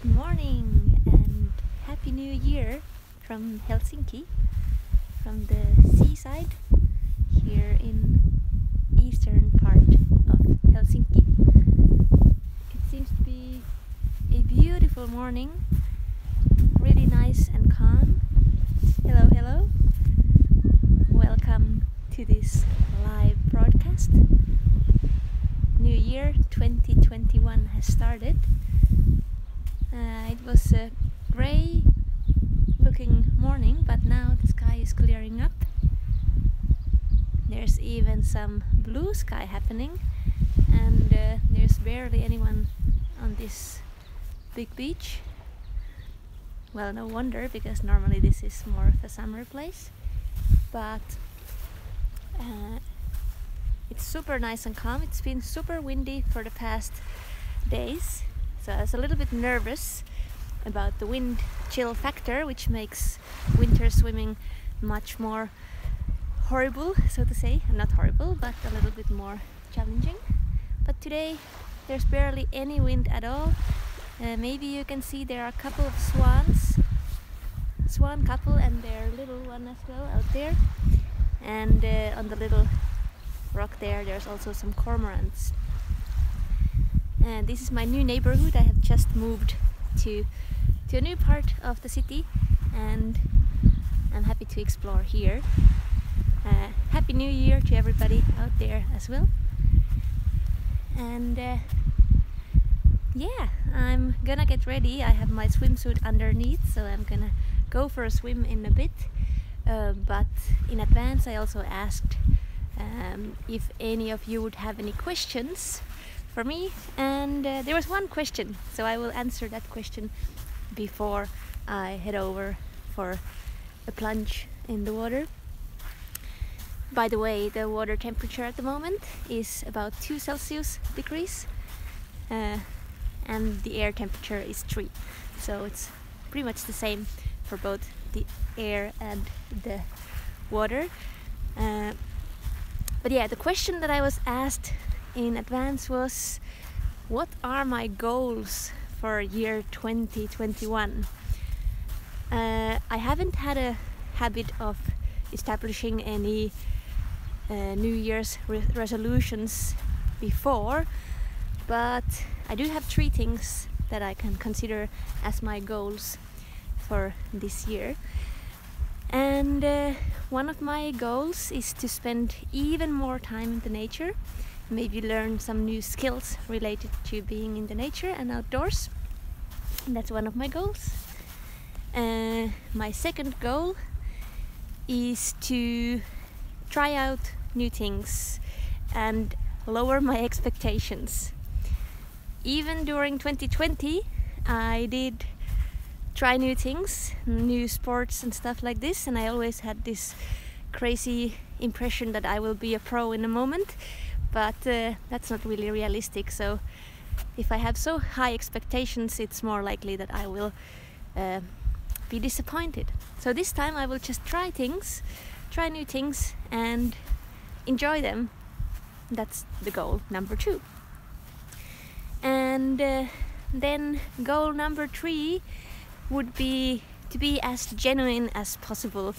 Good morning and Happy New Year from Helsinki, from the seaside here in eastern part of Helsinki. It seems to be a beautiful morning, really nice and calm. Hello, hello. Welcome to this live broadcast. New year 2021 has started. It was a grey looking morning, but now the sky is clearing up. There's even some blue sky happening, and there's barely anyone on this big beach. Well, no wonder, because normally this is more of a summer place, but it's super nice and calm. It's been super windy for the past days, so I was a little bit nervous about the wind chill factor, which makes winter swimming much more horrible, so to say. Not horrible, but a little bit more challenging. But today there's barely any wind at all. Maybe you can see there are a couple of swan couple and their little one as well out there, and on the little rock there's also some cormorants. And this is my new neighborhood. I have just moved to a new part of the city, and I'm happy to explore here. Happy New Year to everybody out there as well. And yeah, I'm gonna get ready. I have my swimsuit underneath, so I'm gonna go for a swim in a bit. But in advance I also asked if any of you would have any questions for me, and there was one question, so I will answer that question before I head over for a plunge in the water. By the way, the water temperature at the moment is about 2 Celsius degrees, and the air temperature is 3, so it's pretty much the same for both the air and the water. But yeah, the question that I was asked in advance was, what are my goals for year 2021? I haven't had a habit of establishing any New Year's resolutions before, but I do have 3 things that I can consider as my goals for this year. And one of my goals is to spend even more time in the nature, maybe learn some new skills related to being in the nature and outdoors. That's one of my goals. My second goal is to try out new things and lower my expectations. Even during 2020 I did try new things, new sports and stuff like this, and I always had this crazy impression that I will be a pro in a moment, but that's not really realistic. So if I have so high expectations, it's more likely that I will be disappointed. So this time I will just try new things and enjoy them. That's the goal number 2. And then goal number 3 would be to be as genuine as possible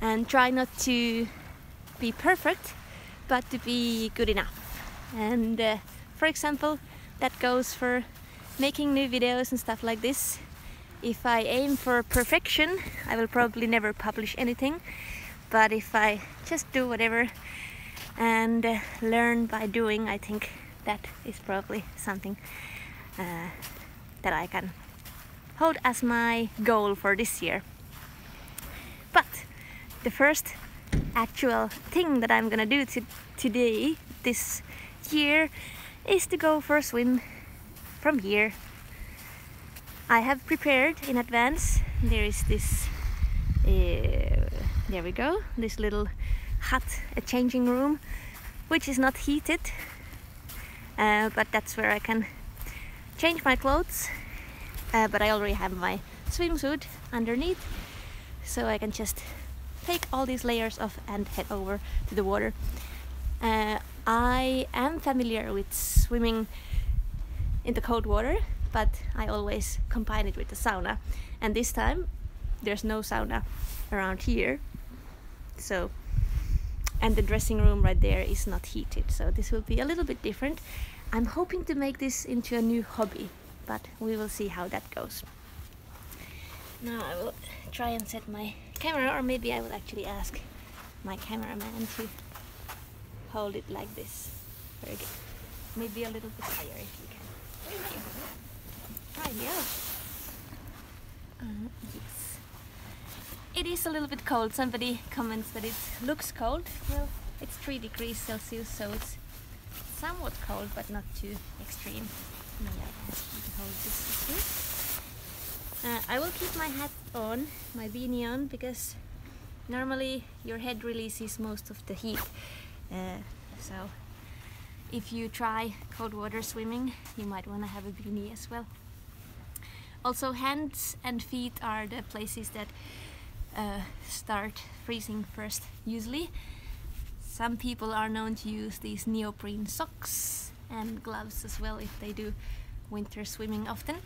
and try not to be perfect, but to be good enough. And for example, that goes for making new videos and stuff like this. If I aim for perfection, I will probably never publish anything, but if I just do whatever and learn by doing, I think that is probably something that I can hold as my goal for this year. But the first actual thing that I'm gonna do today, this year, is to go for a swim from here. I have prepared in advance. There is this, there we go, this little hut, a changing room, which is not heated, but that's where I can change my clothes. But I already have my swimsuit underneath, so I can just take all these layers off and head over to the water. I am familiar with swimming in the cold water but I always combine it with the sauna. And this time there's no sauna around here, so, and the dressing room right there is not heated, so this will be a little bit different. I'm hoping to make this into a new hobby, but we will see how that goes. Now I will try and set my camera, or maybe I will actually ask my cameraman to hold it like this. Very good. Maybe a little bit higher if you can. Thank you. Right, yeah. Yes. It is a little bit cold. Somebody comments that it looks cold. Well, it's 3 degrees Celsius, so it's somewhat cold, but not too extreme. Maybe I can ask you to hold this here. I will keep my hat on, my beanie on, because normally your head releases most of the heat. So if you try cold water swimming, you might want to have a beanie as well. Also, hands and feet are the places that start freezing first usually. Some people are known to use these neoprene socks and gloves as well if they do winter swimming often.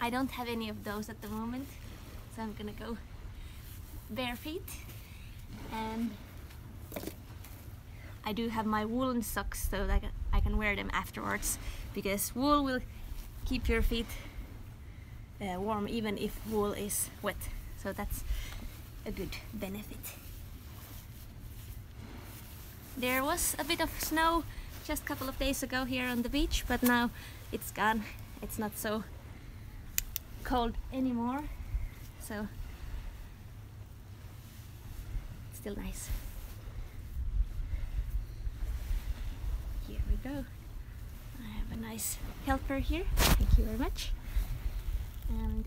I don't have any of those at the moment, so I'm gonna go bare feet. And I do have my woolen socks so that I can wear them afterwards, because wool will keep your feet warm even if wool is wet, so that's a good benefit. There was a bit of snow just a couple of days ago here on the beach, but now it's gone. It's not so cold anymore, so it's still nice. Here we go. I have a nice helper here. Thank you very much. And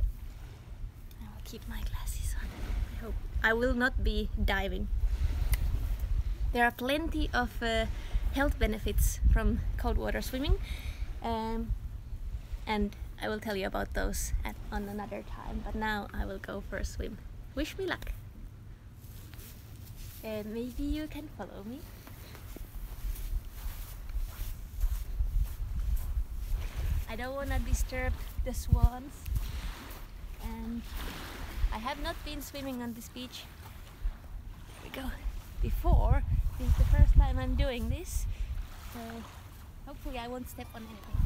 I will keep my glasses on. I hope I will not be diving. There are plenty of health benefits from cold water swimming, and I will tell you about those on another time, but now I will go for a swim. Wish me luck. Maybe you can follow me. I don't want to disturb the swans, and I have not been swimming on this beach. Here we go. Before, this is the first time I'm doing this, so hopefully I won't step on anything.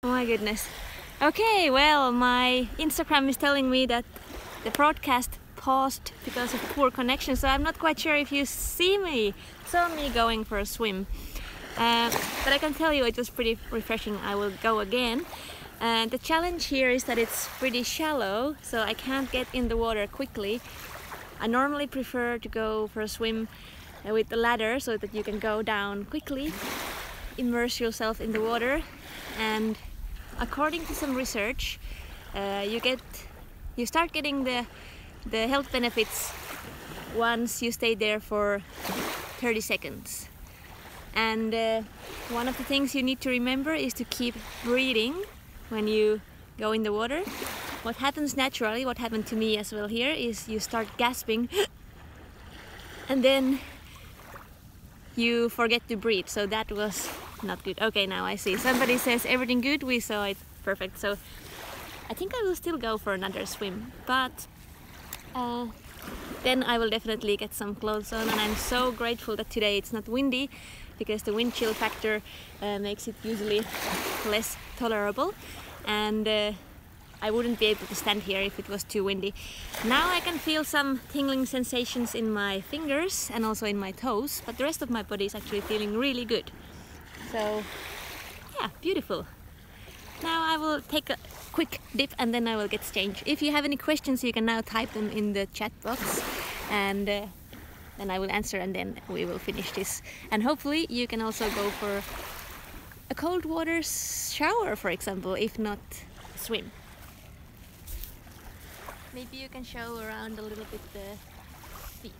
My goodness. Okay, well, my Instagram is telling me that the broadcast paused because of poor connection, so I'm not quite sure if you saw me going for a swim. But I can tell you it was pretty refreshing. I will go again. The challenge here is that it's pretty shallow, so I can't get in the water quickly. I normally prefer to go for a swim with the ladder so that you can go down quickly, immerse yourself in the water, and according to some research, you start getting the health benefits once you stay there for 30 seconds. And one of the things you need to remember is to keep breathing when you go in the water. What happens naturally, what happened to me as well here, is you start gasping and then you forget to breathe, so that was not good. Okay, now I see. Somebody says everything good, we saw it perfect. So I think I will still go for another swim, but then I will definitely get some clothes on, and I'm so grateful that today it's not windy, because the wind chill factor makes it usually less tolerable. And I wouldn't be able to stand here if it was too windy. Now I can feel some tingling sensations in my fingers and also in my toes, but the rest of my body is actually feeling really good. So yeah, beautiful. Now I will take a quick dip and then I will get changed. If you have any questions, you can now type them in the chat box, and then I will answer, and then we will finish this. And hopefully you can also go for a cold water shower, for example, if not swim. Maybe you can show around a little bit the beach.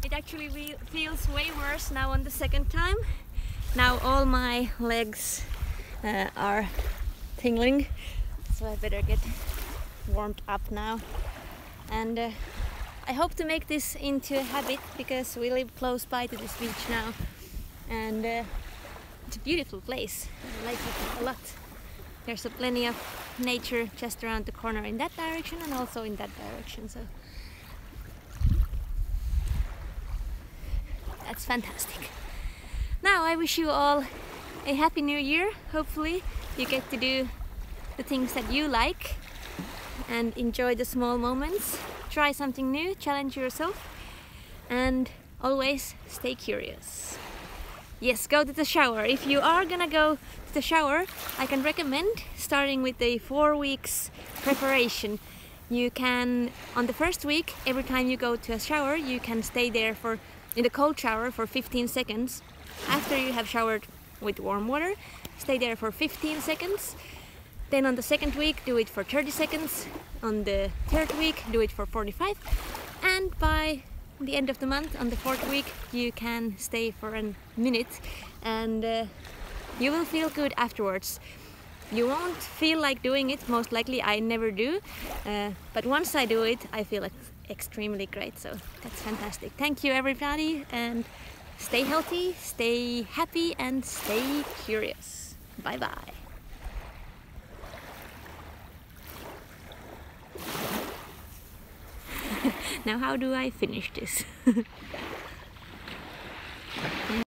It actually feels way worse now on the second time. Now all my legs are tingling, so I better get warmed up now. And I hope to make this into a habit, because we live close by to this beach now, and it's a beautiful place. I like it a lot. There's plenty of nature just around the corner in that direction and also in that direction, so that's fantastic. Now I wish you all a happy new year. Hopefully you get to do the things that you like and enjoy the small moments. Try something new, challenge yourself, and always stay curious. Yes, go to the shower. If you are gonna go to the shower, I can recommend starting with a 4 weeks preparation. You can, on the first week, every time you go to a shower, you can stay there in the cold shower for 15 seconds. After you have showered with warm water, stay there for 15 seconds. Then on the second week, do it for 30 seconds. On the third week, do it for 45. And by the end of the month, on the fourth week, you can stay for a minute, and you will feel good afterwards. You won't feel like doing it, most likely. I never do, but once I do it, I feel extremely great, so that's fantastic. Thank you everybody, and stay healthy, stay happy, and stay curious. Bye bye. Now how do I finish this?